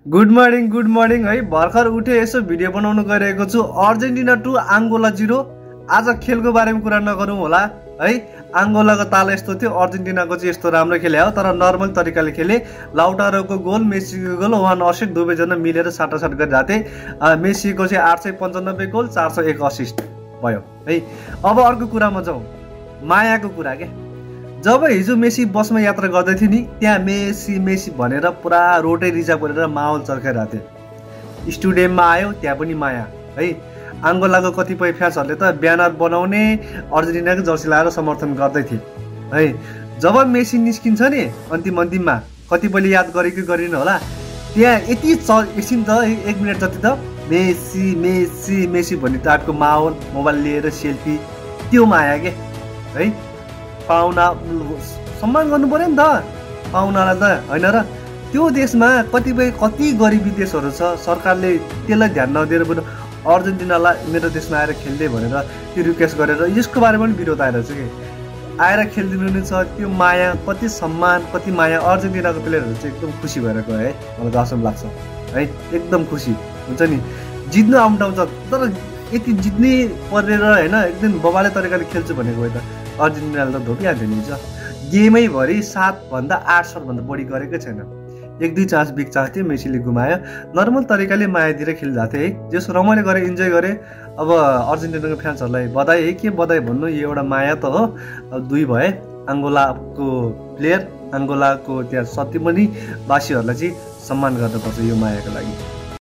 Good morning है। भर्खर उठे यसो भिडियो बनाउनु गइरहेको छु। अर्जेन्टिना 2 आङ्गोला 0। आज खेलको बारेमा कुरा नगरौँ होला है। आङ्गोलाको ताल यस्तो थियो, अर्जेन्टिनाको चाहिँ यस्तो राम्रो खेले हो, तर नर्मल तरिकाले खेले। लाउटारोको गोल, मेसीको गोल, वान असिस्ट दुवैजना मिलेर साटासाट गरिरहेथे। मेसीको चाहिँ 895 गोल, 401 असिस्ट भयो है। अब अर्को कुरामा जाउँ, मायाको कुरा के। जब हिजो मेसी बसमा यात्रा गर्दै थियो नि, त्यहाँ मेसी मेसी भनेर पुरा रोटै रिजा परेर माहौल चर्काइरहेको थियो। स्टेडियममा आयो, त्यहाँ पनि माया है। आङ्गोलाको कतिपय फ्यान्सहरूले त ब्यानर बनाउने, अर्जेन्टिनाको जर्सी लाएर समर्थन गर्दै थिए है। जब मेसी निस्किन्छ नि अन्तिममा, कतिपयले याद गरेको गरिन होला, त्यहाँ यति एकछिन त 1 मिनट जति त मेसी मेसी मेसी भन्ने टाइपको माहौल, मोबाइल लिएर सेल्फी, त्यो माया के है। पाहुना सम्मान गर्नु पर्यो नि त पाहुनालाई त होइन र। त्यो देशमा कति गरिबी देशहरू छ, सरकारले त्यसलाई ध्यान नदिएर पनि अर्जेन्टिनालाई मेरो देशमा आएर खेल्दै भनेर त्यो रिक्वेस्ट गरेर यसको बारेमा पनि विरोध आइरहेको छ कि आएर खेलिदिनु नि छ। त्यो माया, कति सम्मान, कति माया। अर्जेन्टिनाको प्लेयरहरू चाहिँ एकदम खुसी भएर गयो है, मलाई जसो लाग्छ है। एकदम खुसी हुन्छ नि, जित्नु आउँछ, तर यति जित्नै परेर होइन एकदम बबाले तरिकाले खेल्छु भनेको भए त अर्जेन्टिनाले त धोकिहाल्थ्यो नि। गेमै भरि 7भन्दा 8 सर्टभन्दा बढी गरेकै छैन। 1-2 चान्स बिग चान्स थियो, मेसीले गुमायो। नर्मल तरिकाले माया दिएर खेलिरहेको थिएँ है। जस रमाइलो गरेँ, इन्जोय गरेँ। अब अर्जेन्टिनाको फ्यान्सहरूलाई बधाई है, के बधाई भन्नु, यो एउटा माया त हो। अब 2 भए आङ्गोलाको प्लेयर, आङ्गोलाको त्यहाँ सत्यमणि वासीहरूलाई चाहिँ सम्मान गर्नुपर्छ यो मायाको लागि।